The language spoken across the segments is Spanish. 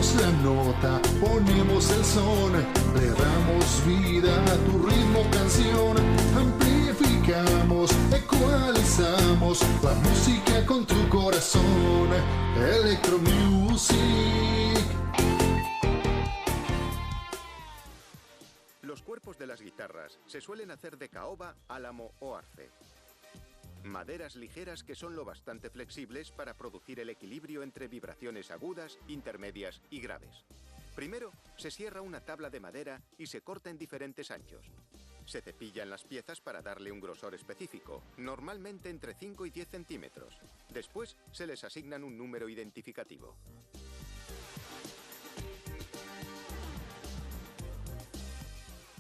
Subimos la nota, ponemos el son, le damos vida a tu ritmo, canción. Amplificamos, ecualizamos la música con tu corazón. Electromusic. Los cuerpos de las guitarras se suelen hacer de caoba, álamo o arce. Maderas ligeras que son lo bastante flexibles para producir el equilibrio entre vibraciones agudas, intermedias y graves. Primero, se cierra una tabla de madera y se corta en diferentes anchos. Se cepillan las piezas para darle un grosor específico, normalmente entre 5 y 10 centímetros. Después, se les asignan un número identificativo.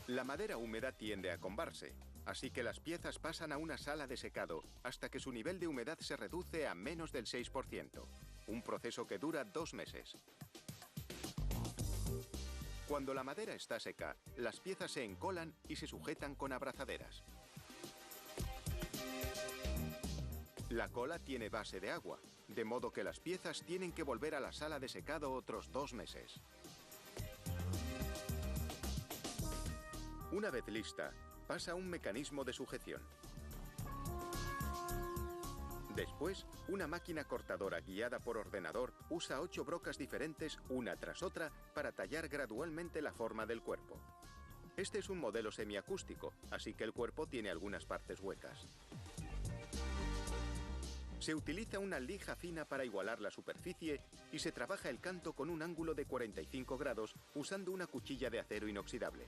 La madera húmeda tiende a combarse, así que las piezas pasan a una sala de secado hasta que su nivel de humedad se reduce a menos del 6%, un proceso que dura 2 meses. Cuando la madera está seca, las piezas se encolan y se sujetan con abrazaderas. La cola tiene base de agua, de modo que las piezas tienen que volver a la sala de secado otros 2 meses. Una vez lista, pasa a un mecanismo de sujeción. Después, una máquina cortadora guiada por ordenador usa 8 brocas diferentes, una tras otra, para tallar gradualmente la forma del cuerpo. Este es un modelo semiacústico, así que el cuerpo tiene algunas partes huecas. Se utiliza una lija fina para igualar la superficie y se trabaja el canto con un ángulo de 45 grados usando una cuchilla de acero inoxidable.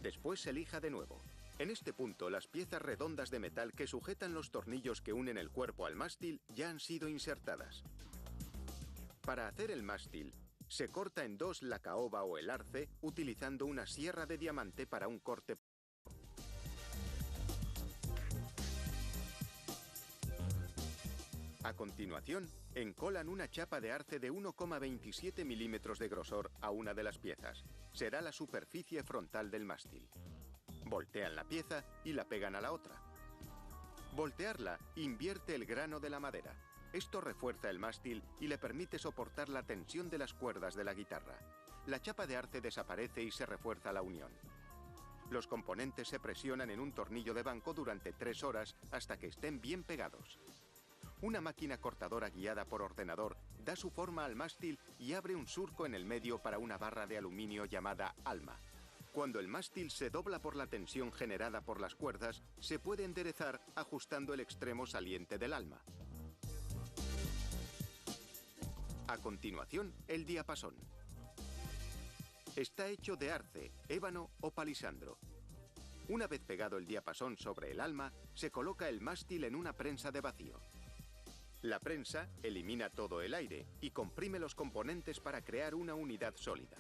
Después se lija de nuevo. En este punto, las piezas redondas de metal que sujetan los tornillos que unen el cuerpo al mástil ya han sido insertadas. Para hacer el mástil, se corta en dos la caoba o el arce utilizando una sierra de diamante para un corte. A continuación, encolan una chapa de arce de 1,27 milímetros de grosor a una de las piezas. Será la superficie frontal del mástil. Voltean la pieza y la pegan a la otra. Voltearla invierte el grano de la madera. Esto refuerza el mástil y le permite soportar la tensión de las cuerdas de la guitarra. La chapa de arce desaparece y se refuerza la unión. Los componentes se presionan en un tornillo de banco durante 3 horas hasta que estén bien pegados. Una máquina cortadora guiada por ordenador da su forma al mástil y abre un surco en el medio para una barra de aluminio llamada alma. Cuando el mástil se dobla por la tensión generada por las cuerdas, se puede enderezar ajustando el extremo saliente del alma. A continuación, el diapasón. Está hecho de arce, ébano o palisandro. Una vez pegado el diapasón sobre el alma, se coloca el mástil en una prensa de vacío. La prensa elimina todo el aire y comprime los componentes para crear una unidad sólida.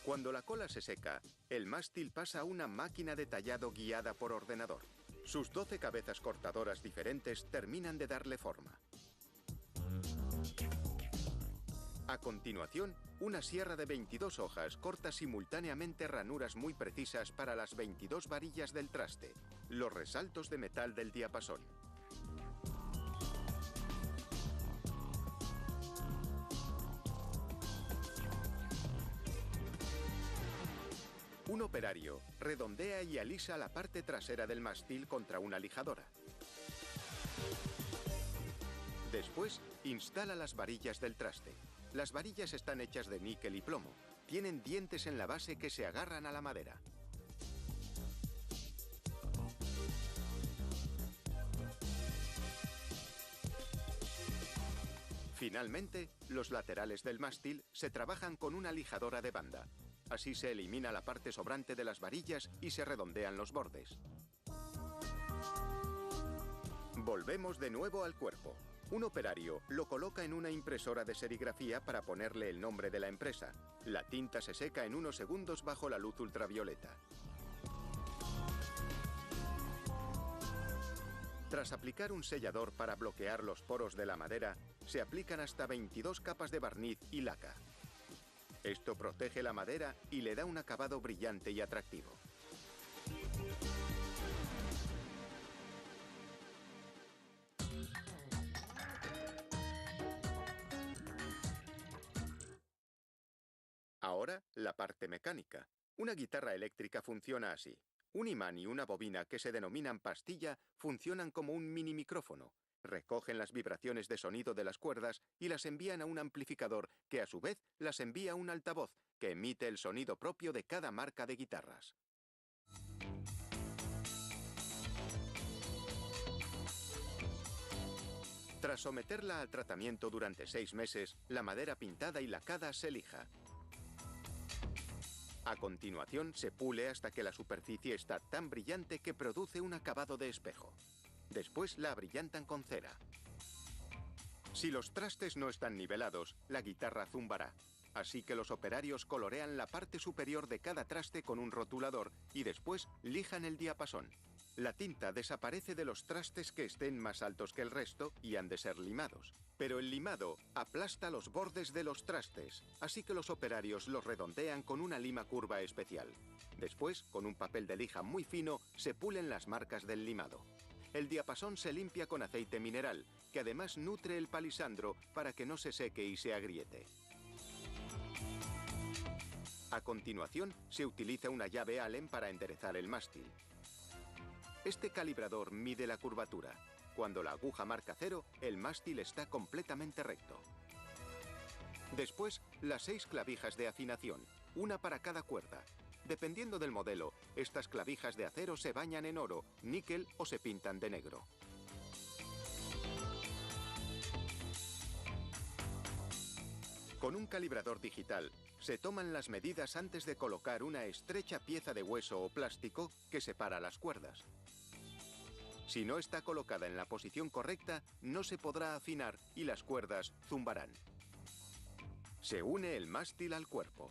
Cuando la cola se seca, el mástil pasa a una máquina de tallado guiada por ordenador. Sus 12 cabezas cortadoras diferentes terminan de darle forma. A continuación, una sierra de 22 hojas corta simultáneamente ranuras muy precisas para las 22 varillas del traste, los resaltos de metal del diapasón. Un operario redondea y alisa la parte trasera del mástil contra una lijadora. Después, instala las varillas del traste. Las varillas están hechas de níquel y plomo. Tienen dientes en la base que se agarran a la madera. Finalmente, los laterales del mástil se trabajan con una lijadora de banda. Así se elimina la parte sobrante de las varillas y se redondean los bordes. Volvemos de nuevo al cuerpo. Un operario lo coloca en una impresora de serigrafía para ponerle el nombre de la empresa. La tinta se seca en unos segundos bajo la luz ultravioleta. Tras aplicar un sellador para bloquear los poros de la madera, se aplican hasta 22 capas de barniz y laca. Esto protege la madera y le da un acabado brillante y atractivo. Ahora, la parte mecánica. Una guitarra eléctrica funciona así. Un imán y una bobina que se denominan pastilla funcionan como un mini micrófono. Recogen las vibraciones de sonido de las cuerdas y las envían a un amplificador que a su vez las envía a un altavoz que emite el sonido propio de cada marca de guitarras. Tras someterla al tratamiento durante 6 meses, la madera pintada y lacada se lija. A continuación, se pule hasta que la superficie está tan brillante que produce un acabado de espejo. Después la abrillantan con cera. Si los trastes no están nivelados, la guitarra zumbará. Así que los operarios colorean la parte superior de cada traste con un rotulador y después lijan el diapasón. La tinta desaparece de los trastes que estén más altos que el resto y han de ser limados. Pero el limado aplasta los bordes de los trastes, así que los operarios los redondean con una lima curva especial. Después, con un papel de lija muy fino, se pulen las marcas del limado. El diapasón se limpia con aceite mineral, que además nutre el palisandro para que no se seque y se agriete. A continuación, se utiliza una llave Allen para enderezar el mástil. Este calibrador mide la curvatura. Cuando la aguja marca 0, el mástil está completamente recto. Después, las 6 clavijas de afinación, una para cada cuerda. Dependiendo del modelo, estas clavijas de acero se bañan en oro, níquel o se pintan de negro. Con un calibrador digital, se toman las medidas antes de colocar una estrecha pieza de hueso o plástico que separa las cuerdas. Si no está colocada en la posición correcta, no se podrá afinar y las cuerdas zumbarán. Se une el mástil al cuerpo.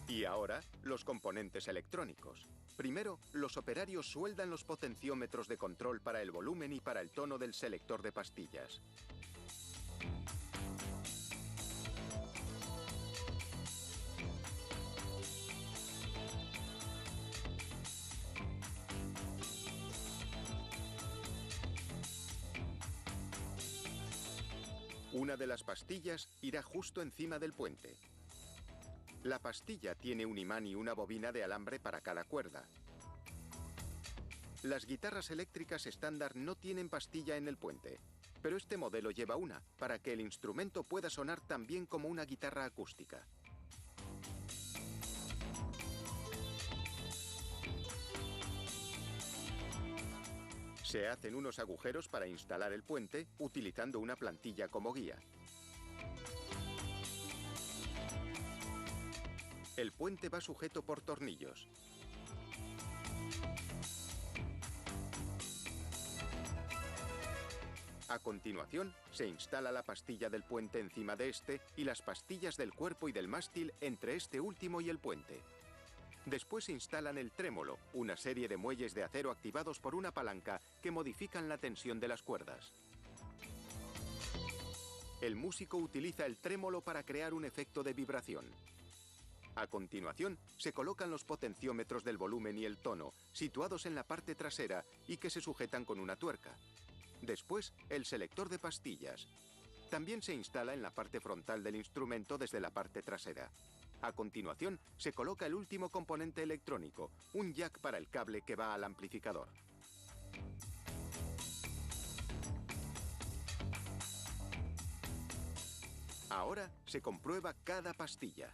Y ahora, los componentes electrónicos. Primero, los operarios sueldan los potenciómetros de control para el volumen y para el tono del selector de pastillas. Una de las pastillas irá justo encima del puente. La pastilla tiene un imán y una bobina de alambre para cada cuerda. Las guitarras eléctricas estándar no tienen pastilla en el puente, pero este modelo lleva una, para que el instrumento pueda sonar tan bien como una guitarra acústica. Se hacen unos agujeros para instalar el puente utilizando una plantilla como guía. El puente va sujeto por tornillos. A continuación, se instala la pastilla del puente encima de este y las pastillas del cuerpo y del mástil entre este último y el puente. Después se instalan el trémolo, una serie de muelles de acero activados por una palanca que modifican la tensión de las cuerdas. El músico utiliza el trémolo para crear un efecto de vibración. A continuación, se colocan los potenciómetros del volumen y el tono, situados en la parte trasera y que se sujetan con una tuerca. Después, el selector de pastillas. También se instala en la parte frontal del instrumento desde la parte trasera. A continuación, se coloca el último componente electrónico, un jack para el cable que va al amplificador. Ahora se comprueba cada pastilla.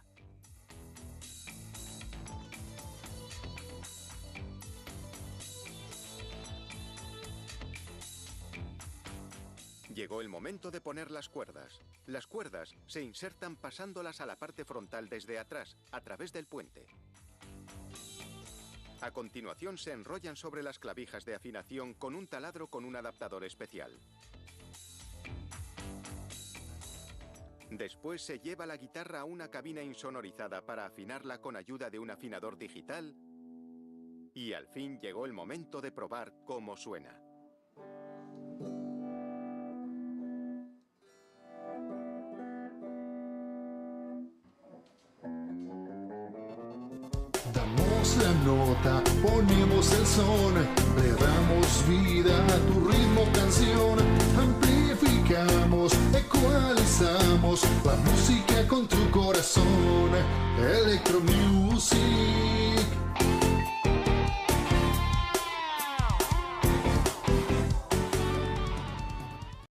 Llegó el momento de poner las cuerdas. Las cuerdas se insertan pasándolas a la parte frontal desde atrás, a través del puente. A continuación se enrollan sobre las clavijas de afinación con un taladro con un adaptador especial. Después se lleva la guitarra a una cabina insonorizada para afinarla con ayuda de un afinador digital. Y al fin llegó el momento de probar cómo suena. The more Subimos la nota, ponemos el son, le damos vida a tu ritmo, canción. Amplificamos, ecualizamos la música con tu corazón. Electro Music.